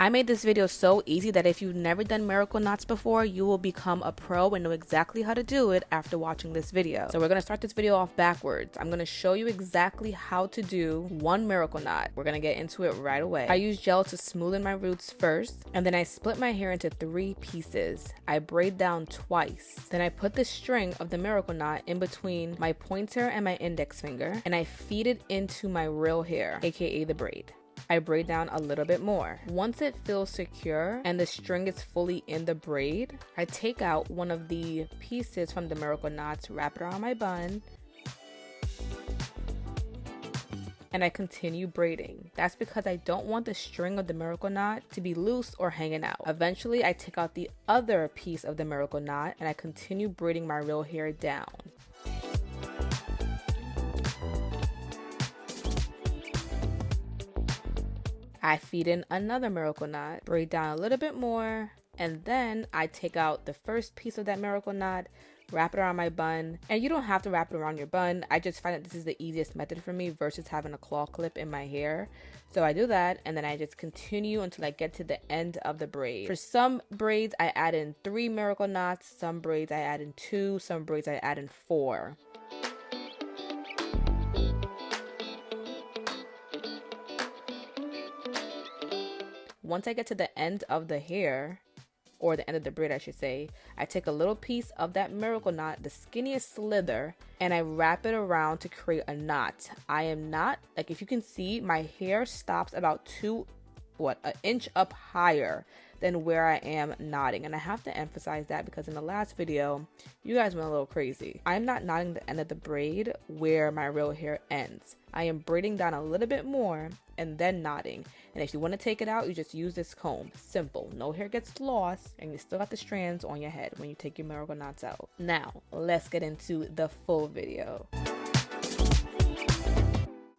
I made this video so easy that if you've never done miracle knots before, you will become a pro and know exactly how to do it after watching this video. So we're going to start this video off backwards. I'm going to show you exactly how to do one miracle knot. We're going to get into it right away. I use gel to smoothen my roots first, and then I split my hair into 3 pieces. I braid down twice. Then I put the string of the miracle knot in between my pointer and my index finger, and I feed it into my real hair, aka the braid. I braid down a little bit more. Once it feels secure and the string is fully in the braid, I take out one of the pieces from the miracle knots, wrap it around my bun, and I continue braiding. That's because I don't want the string of the miracle knot to be loose or hanging out. Eventually, I take out the other piece of the miracle knot and I continue braiding my real hair down. I feed in another miracle knot, braid down a little bit more, and then I take out the first piece of that miracle knot, wrap it around my bun. And you don't have to wrap it around your bun. I just find that this is the easiest method for me versus having a claw clip in my hair. So I do that, and then I just continue until I get to the end of the braid. For some braids, I add in 3 miracle knots. Some braids, I add in 2. Some braids, I add in 4. Once I get to the end of the hair, or the end of the braid I should say, I take a little piece of that miracle knot, the skinniest slither, and I wrap it around to create a knot. I am not, like if you can see, my hair stops about an inch up higher than where I am knotting. And I have to emphasize that because in the last video, you guys went a little crazy. I'm not knotting the end of the braid where my real hair ends. I am braiding down a little bit more and then knotting. And if you want to take it out, you just use this comb. Simple. No hair gets lost and you still got the strands on your head when you take your miracle knots out. Now, let's get into the full video.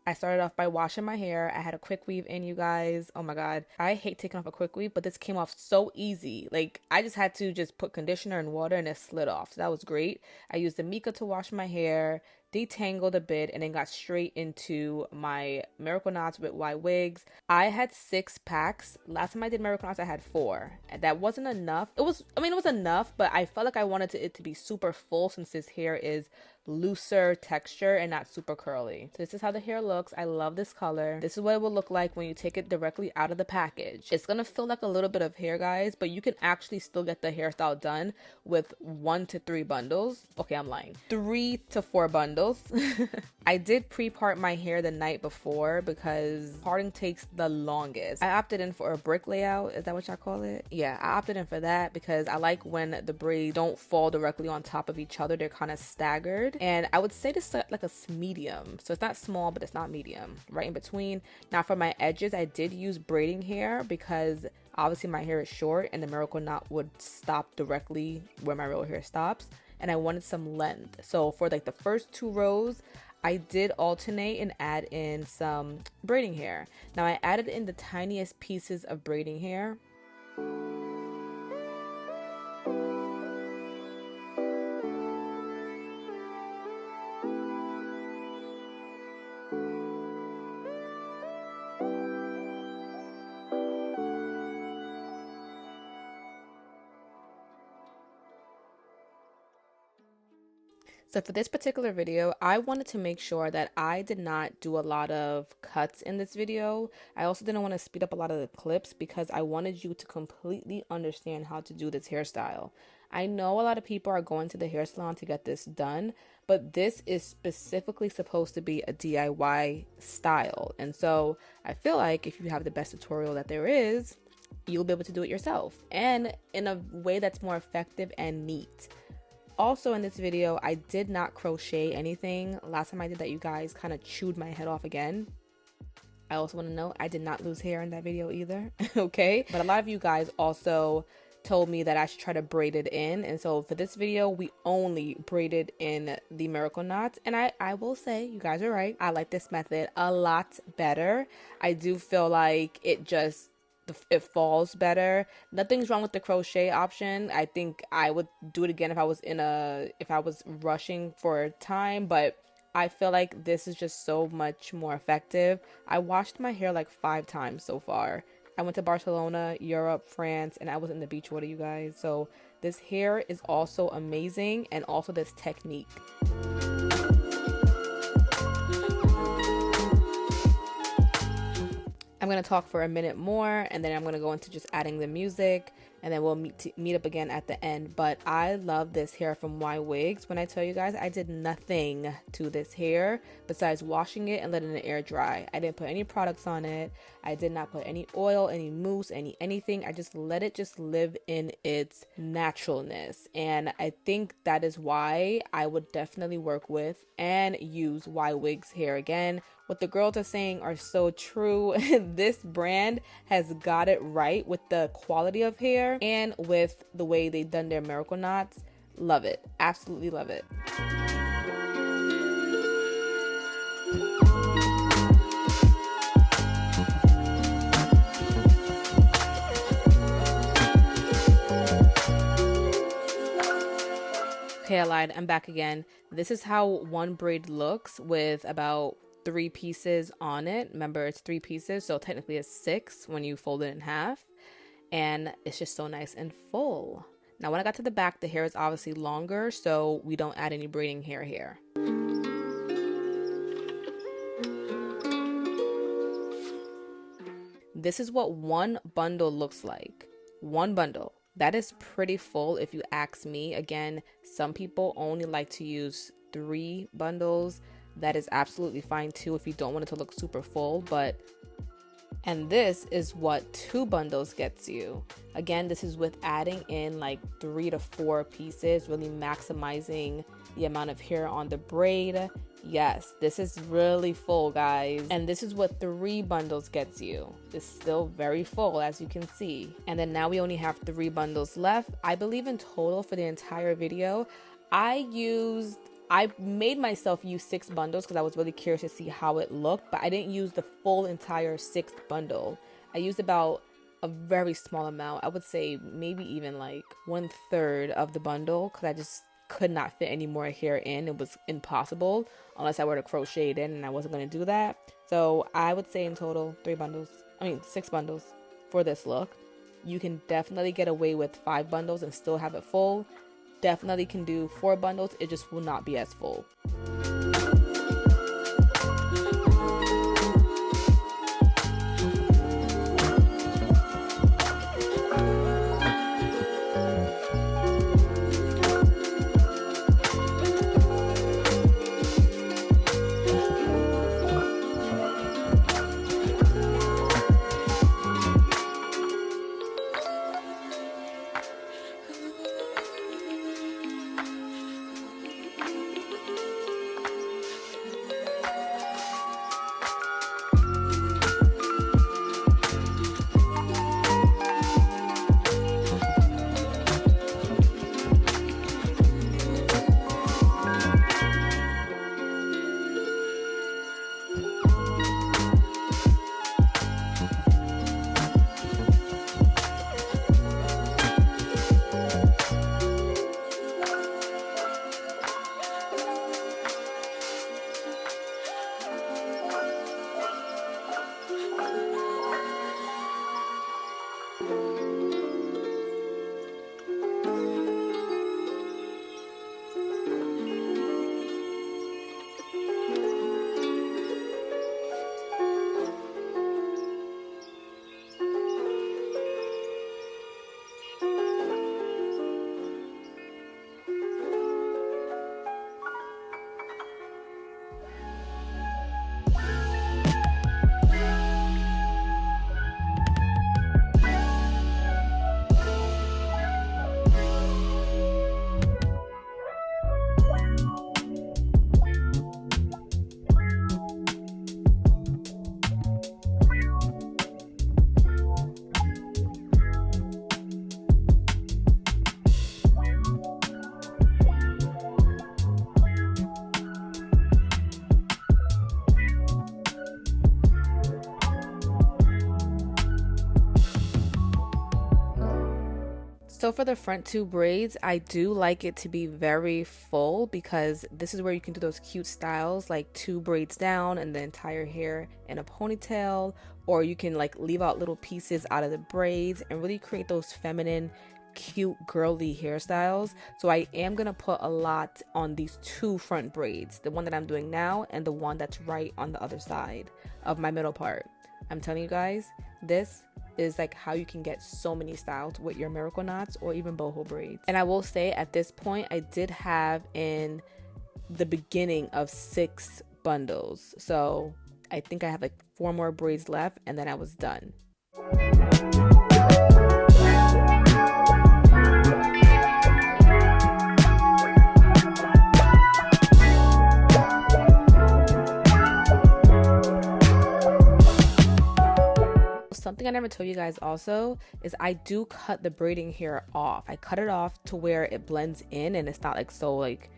I started off by washing my hair. I had a quick weave in, you guys. Oh my god, I hate taking off a quick weave, but this came off so easy. Like, I just had to just put conditioner and water and it slid off. So that was great. I used the Mika to wash my hair, detangled a bit, and then got straight into my miracle knots with Ywigs. I had 6 packs. Last time I did miracle knots, I had 4. And that wasn't enough. It was enough, but I felt like I wanted it to be super full since this hair is looser texture and not super curly. So this is how the hair looks. I love this color. This is what it will look like when you take it directly out of the package. It's gonna feel like a little bit of hair, guys, but you can actually still get the hairstyle done with 1 to 3 bundles. Okay, I'm lying. 3 to 4 bundles. I did pre-part my hair the night before because parting takes the longest. I opted in for a brick layout. Is that what y'all call it? Yeah, I opted in for that because I like when the braids don't fall directly on top of each other. They're kind of staggered. And I would say this is like a medium. So it's not small, but it's not medium. Right in between. Now for my edges, I did use braiding hair because obviously my hair is short and the miracle knot would stop directly where my real hair stops. And I wanted some length. So for like the first 2 rows, I did alternate and add in some braiding hair. Now I added in the tiniest pieces of braiding hair. So for this particular video, I wanted to make sure that I did not do a lot of cuts in this video. I also didn't want to speed up a lot of the clips because I wanted you to completely understand how to do this hairstyle. I know a lot of people are going to the hair salon to get this done, but this is specifically supposed to be a DIY style. And so I feel like if you have the best tutorial that there is, you'll be able to do it yourself and in a way that's more effective and neat. Also in this video, I did not crochet anything. Last time I did that, you guys kind of chewed my head off again. I also want to note, I did not lose hair in that video either, okay? But a lot of you guys also told me that I should try to braid it in. And so for this video, we only braided in the miracle knots. And I will say, you guys are right. I like this method a lot better. I do feel like it falls better. Nothing's wrong with the crochet option. I think I would do it again if I was rushing for time, but I feel like this is just so much more effective. I washed my hair like 5 times so far I went to Barcelona, Europe, France, and I was in the beach water, you guys. So this hair is also amazing, and also this technique. I'm going to talk for a minute more, and then I'm going to go into just adding the music, and then we'll meet up again at the end. But I love this hair from Ywigs. When I tell you guys, I did nothing to this hair besides washing it and letting it air dry. I didn't put any products on it. I did not put any oil, any mousse, anything. I just let it just live in its naturalness. And I think that is why I would definitely work with and use Ywigs hair again. What the girls are saying are so true. This brand has got it right with the quality of hair and with the way they've done their miracle knots. Love it. Absolutely love it. Okay, I lied. I'm back again. This is how one braid looks with about 3 pieces on it. Remember, it's 3 pieces, so technically it's 6 when you fold it in half, and it's just so nice and full. Now when I got to the back, the hair is obviously longer, so we don't add any braiding hair here. This is what one bundle looks like. One bundle. That is pretty full if you ask me. Again, some people only like to use 3 bundles. That is absolutely fine too if you don't want it to look super full, and this is what 2 bundles gets you. Again, this is with adding in like 3 to 4 pieces, really maximizing the amount of hair on the braid. Yes, this is really full, guys. And this is what 3 bundles gets you. It's still very full, as you can see. And then now we only have 3 bundles left. I believe in total for the entire video, I made myself use 6 bundles because I was really curious to see how it looked, but I didn't use the full entire 6th bundle. I used about a very small amount. I would say maybe even like 1/3 of the bundle because I just could not fit any more hair in. It was impossible unless I were to crochet it in, and I wasn't going to do that. So I would say in total 6 bundles for this look. You can definitely get away with 5 bundles and still have it full. Definitely can do 4 bundles, it just will not be as full. So for the front two braids, I do like it to be very full because this is where you can do those cute styles like two braids down and the entire hair in a ponytail, or you can like leave out little pieces out of the braids and really create those feminine, cute, girly hairstyles. So I am gonna put a lot on these two front braids, the one that I'm doing now and the one that's right on the other side of my middle part. I'm telling you guys, this is like how you can get so many styles with your miracle knots or even boho braids. And I will say at this point, I did have in the beginning of 6 bundles. So I think I have like 4 more braids left and then I was done. Something I never told you guys also is I do cut the braiding hair off. I cut it off to where it blends in and it's not like so like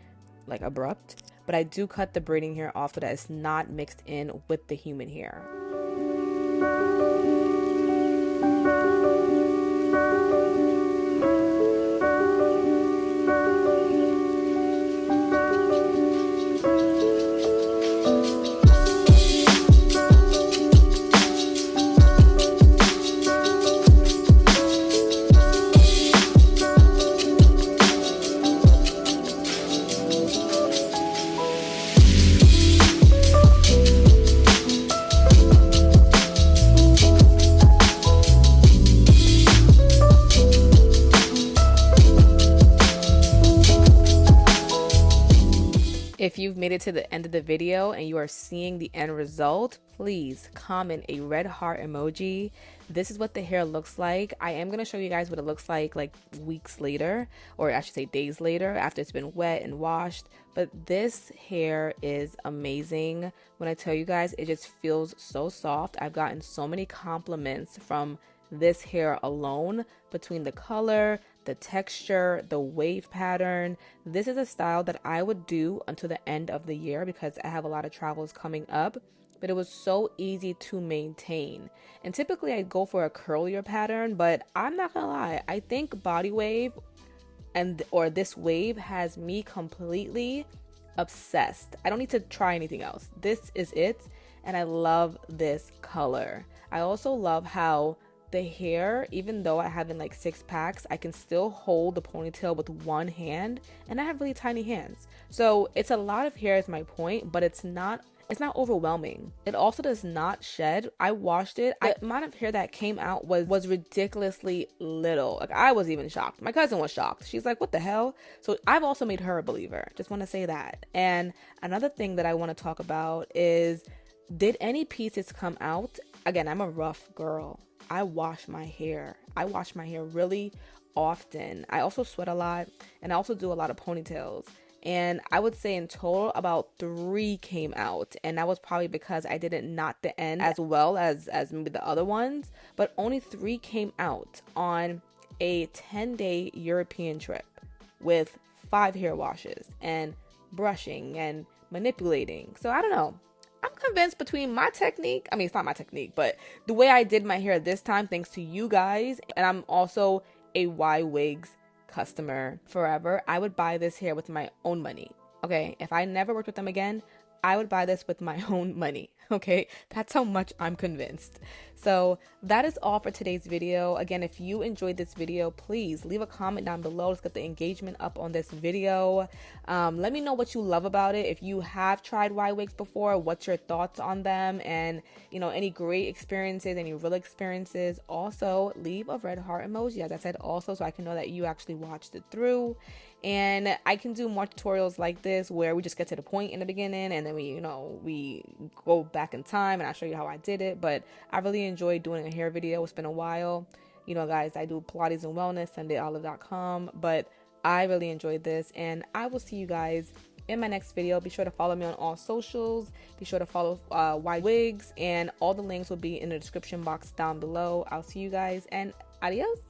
abrupt, but I do cut the braiding hair off so that it's not mixed in with the human hair. If you've made it to the end of the video and you are seeing the end result, please comment a red heart emoji. This is what the hair looks like. I am going to show you guys what it looks like weeks later, or I should say days later after it's been wet and washed. But this hair is amazing. When I tell you guys, it just feels so soft. I've gotten so many compliments from this hair alone, between the color, the texture, the wave pattern. This is a style that I would do until the end of the year because I have a lot of travels coming up, but it was so easy to maintain. And typically I go for a curlier pattern, but I'm not gonna lie, I think body wave or this wave has me completely obsessed. I don't need to try anything else. This is it, and I love this color. I also love how the hair, even though I have in like 6 packs, I can still hold the ponytail with one hand, and I have really tiny hands. So it's a lot of hair is my point, but it's not overwhelming. It also does not shed. I washed it. The amount of hair that came out was ridiculously little. Like I was even shocked. My cousin was shocked. She's like, what the hell? So I've also made her a believer. Just want to say that. And another thing that I want to talk about is, did any pieces come out? Again, I'm a rough girl. I wash my hair. I wash my hair really often. I also sweat a lot, and I also do a lot of ponytails. And I would say in total about 3 came out, and that was probably because I didn't knot the end as well as maybe the other ones, but only 3 came out on a 10-day European trip with 5 hair washes and brushing and manipulating. So I don't know. I'm convinced between my technique, I mean, it's not my technique, but the way I did my hair this time, thanks to you guys, and I'm also a Ywigs customer forever, I would buy this hair with my own money. Okay, if I never worked with them again, I would buy this with my own money. Okay, that's how much I'm convinced. So that is all for today's video. Again, if you enjoyed this video, please leave a comment down below. Let's get the engagement up on this video. Let me know what you love about it. If you have tried Ywigs before, what's your thoughts on them, and you know, any great experiences, any real experiences. Also leave a red heart emoji, as I said, also, so I can know that you actually watched it through. And I can do more tutorials like this where we just get to the point in the beginning and then we go back in time and I show you how I did it. But I really enjoyed doing a hair video. It's been a while. You know, guys, I do Pilates and wellness, SundayOlive.com, but I really enjoyed this, and I will see you guys in my next video. Be sure to follow me on all socials. Be sure to follow Ywigs, and all the links will be in the description box down below. I'll see you guys, and adios.